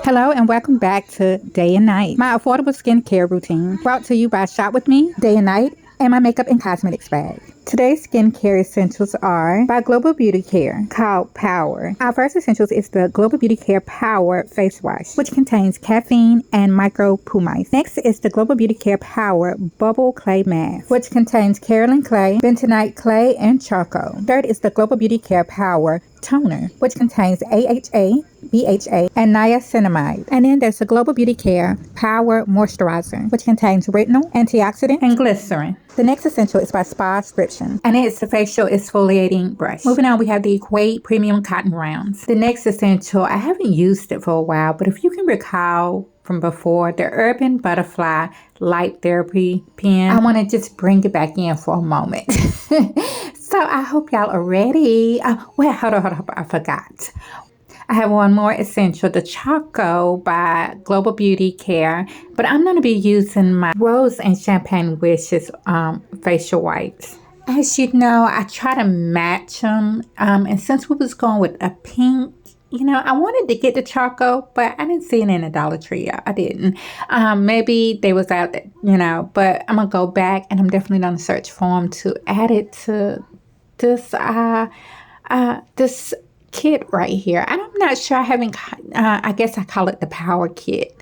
Hello and welcome back to Day and Night, my affordable skincare routine, brought to you by Shop With Me, Day and Night, and my makeup and cosmetics bag. Today's skincare essentials are by Global Beauty Care, called Power. Our first essentials is the Global Beauty Care Power Face Wash, which contains caffeine and micropumice. Next is the Global Beauty Care Power Bubble Clay Mask, which contains kaolin clay, bentonite clay, and charcoal. Third is the Global Beauty Care Power Toner, which contains AHA, BHA, and niacinamide. And then there's the Global Beauty Care Power Moisturizer, which contains retinol, antioxidant, and glycerin. The next essential is by Spa-scription, and it's the facial exfoliating brush. Moving on, we have the Equate Premium Cotton Rounds. The next essential, I haven't used it for a while, but if you can recall from before, the Urban Butterfly Light Therapy Pen, I want to just bring it back in for a moment. So I hope y'all are ready. Hold on, I forgot. I have one more essential, the Choco by Global Beauty Care, but I'm going to be using my Rose and Champagne Wishes facial wipes. As you know, I try to match them, and since we was going with a pink, I wanted to get the Choco, but I didn't see it in the Dollar Tree. I didn't. Maybe they was out there, but I'm going to go back, and I'm definitely going to search for them to add it to this kit right here. I'm not sure. I guess I call it the Power Kit.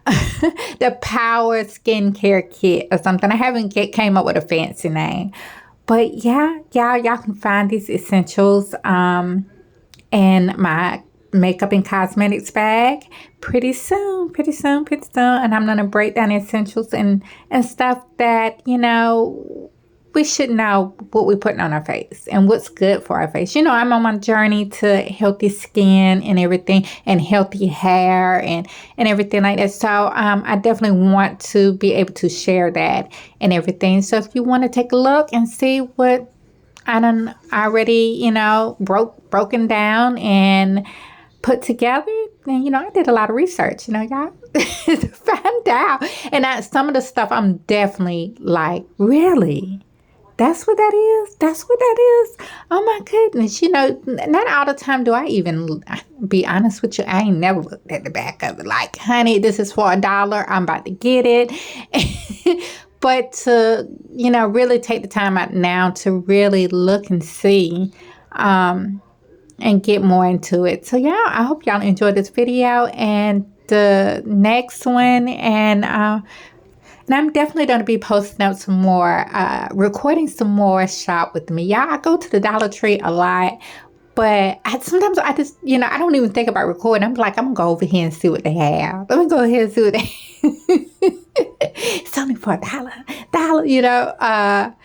The Power Skincare Kit or something. I haven't came up with a fancy name. But yeah, y'all can find these essentials in my makeup and cosmetics bag pretty soon. And I'm going to break down essentials and stuff that, we should know what we're putting on our face and what's good for our face. I'm on my journey to healthy skin and everything, and healthy hair and everything like that. So I definitely want to be able to share that and everything. So if you want to take a look and see what I done already, broken down and put together, then, I did a lot of research, y'all, to find out. And some of the stuff I'm definitely like, really? That's what that is? That's what that is? Oh my goodness. Not all the time do I even, be honest with you, I ain't never looked at the back of it like, honey, this is for $1. I'm about to get it. But to, really take the time out now to really look and see and get more into it. So yeah, I hope y'all enjoyed this video and the next one. And I'm definitely going to be posting up some more, recording some more Shop With Me. Y'all, I go to the Dollar Tree a lot, but sometimes I just, I don't even think about recording. I'm like, I'm going to go over here and see what they have. Let me go ahead and see what they have. It's only for $1,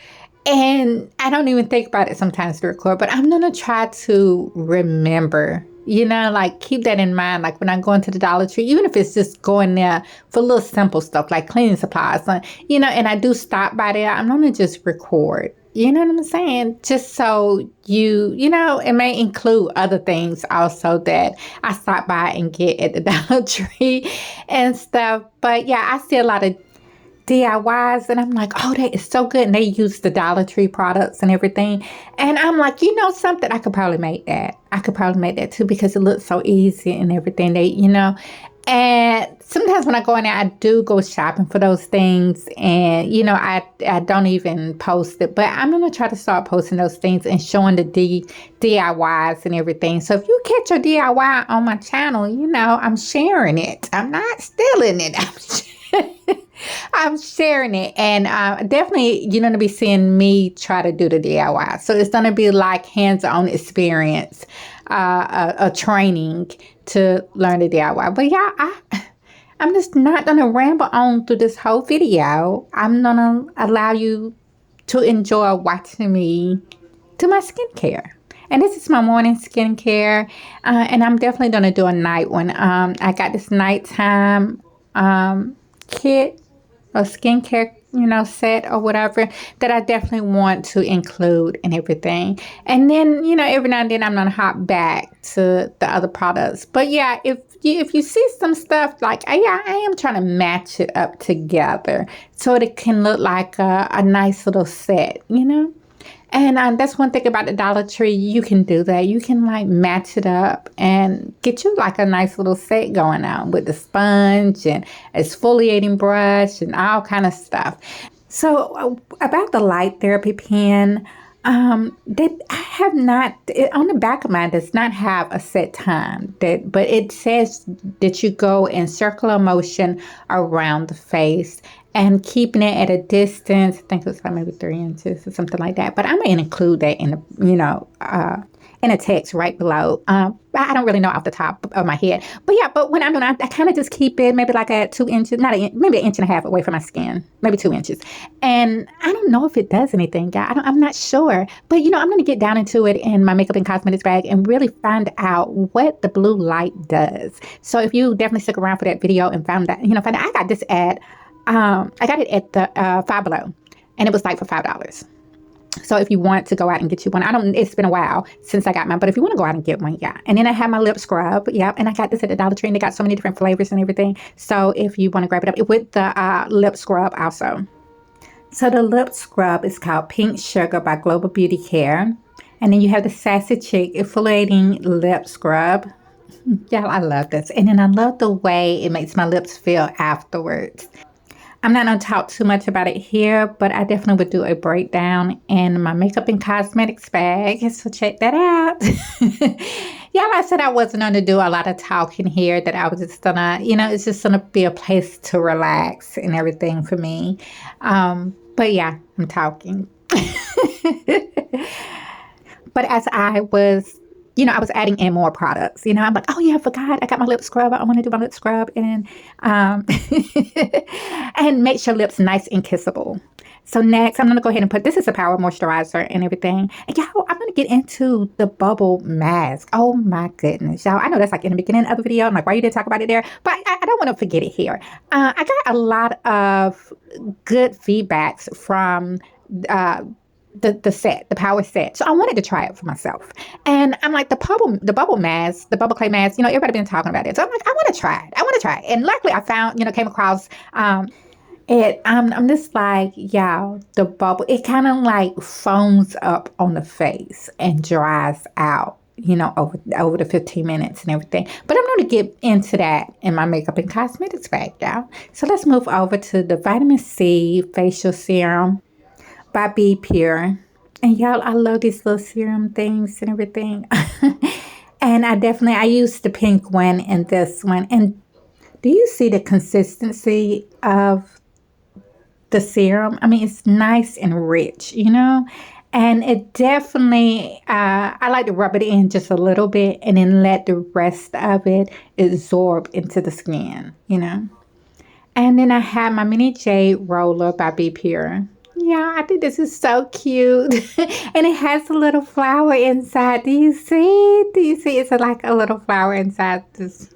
and I don't even think about it sometimes to record, but I'm going to try to remember, keep that in mind. Like when I go into the Dollar Tree, even if it's just going there for little simple stuff like cleaning supplies, and I do stop by there, I'm going to just record. You know what I'm saying? Just so it may include other things also that I stop by and get at the Dollar Tree and stuff. But yeah, I see a lot of DIYs and I'm like, oh, that is so good. And they use the Dollar Tree products and everything. And I'm like, something, I could probably make that. I could probably make that too because it looks so easy and everything. And sometimes when I go in there, I do go shopping for those things. And, I don't even post it. But I'm going to try to start posting those things and showing the DIYs and everything. So if you catch a DIY on my channel, I'm sharing it. I'm not stealing it. I'm sharing it, and definitely you're going to be seeing me try to do the DIY. So it's going to be like hands-on experience, a training to learn the DIY. But yeah, I'm just not going to ramble on through this whole video. I'm going to allow you to enjoy watching me do my skincare. And this is my morning skincare, and I'm definitely going to do a night one. I got this nighttime kit, a skincare, set or whatever that I definitely want to include and everything. And then, every now and then I'm going to hop back to the other products. But yeah, if you see some stuff like, I am trying to match it up together so it can look like a nice little set, And that's one thing about the Dollar Tree. You can do that. You can like match it up and get you like a nice little set going on with the sponge and exfoliating brush and all kind of stuff. So about the light therapy pen, that I have not, on the back of mine does not have a set time, but it says that you go in circular motion around the face and keeping it at a distance. I think it's like maybe 3 inches or something like that. But I'm going to include that in the, in a text right below. I don't really know off the top of my head. But yeah, but when I'm doing, I kind of just keep it maybe like at 2 inches, maybe 1.5 inches away from my skin, maybe 2 inches. And I don't know if it does anything, guys. I'm not sure. But, I'm going to get down into it in my makeup and cosmetics bag and really find out what the blue light does. So if you definitely stick around for that video and find out, I got this ad. I got it at the Five Below, and it was like for $5. So if you want to go out and get you one, it's been a while since I got mine, but if you want to go out and get one, yeah. And then I have my lip scrub, yeah, and I got this at the Dollar Tree, and they got so many different flavors and everything. So if you want to grab it up with the lip scrub also. So the lip scrub is called Pink Sugar by Global Beauty Care. And then you have the Sassy Chick Exfoliating Lip Scrub. Yeah, I love this. And then I love the way it makes my lips feel afterwards. I'm not going to talk too much about it here, but I definitely would do a breakdown in my makeup and cosmetics bag. So check that out. Yeah, like I said, I wasn't going to do a lot of talking here, that I was just going to, it's just going to be a place to relax and everything for me. But yeah, I'm talking. But as I was I was adding in more products. I'm like, oh yeah, I forgot. I got my lip scrub. I want to do my lip scrub and and makes your lips nice and kissable. So next, I'm going to go ahead and put, this is a power moisturizer and everything. And y'all, I'm going to get into the bubble mask. Oh my goodness, y'all. I know that's like in the beginning of the video. I'm like, why you didn't talk about it there? But I don't want to forget it here. I got a lot of good feedbacks from the set, the power set. So I wanted to try it for myself. And I'm like, the bubble mask, the bubble clay mask, everybody been talking about it. So I'm like, I want to try it. And luckily I found, came across it. I'm just like, yeah, the bubble, it kind of like foams up on the face and dries out, over the 15 minutes and everything. But I'm going to get into that in my makeup and cosmetics bag, y'all. So let's move over to the vitamin C facial serum by Be Pure. And y'all, I love these little serum things and everything. And I used the pink one and this one. And do you see the consistency of the serum? I mean, it's nice and rich, And it definitely, I like to rub it in just a little bit and then let the rest of it absorb into the skin, And then I have my mini jade roller by Be Pure. Yeah, I think this is so cute. And it has a little flower inside. Do you see? It's like a little flower inside this.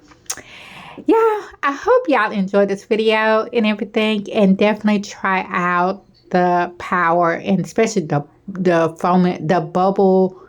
Yeah, I hope y'all enjoyed this video and everything. And definitely try out the power and especially the foam, the bubble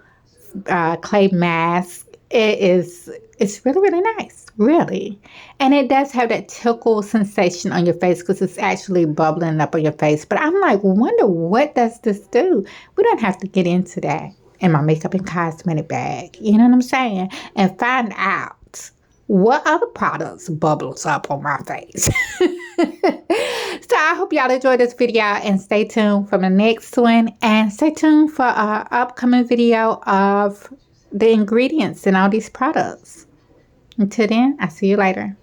clay mask. It's really, really nice, really. And it does have that tickle sensation on your face because it's actually bubbling up on your face. But I'm like, wonder what does this do? We don't have to get into that in my makeup and cosmetic bag. You know what I'm saying? And find out what other products bubbles up on my face. So I hope y'all enjoyed this video and stay tuned for the next one. And stay tuned for our upcoming video of the ingredients in all these products. Until then, I'll see you later.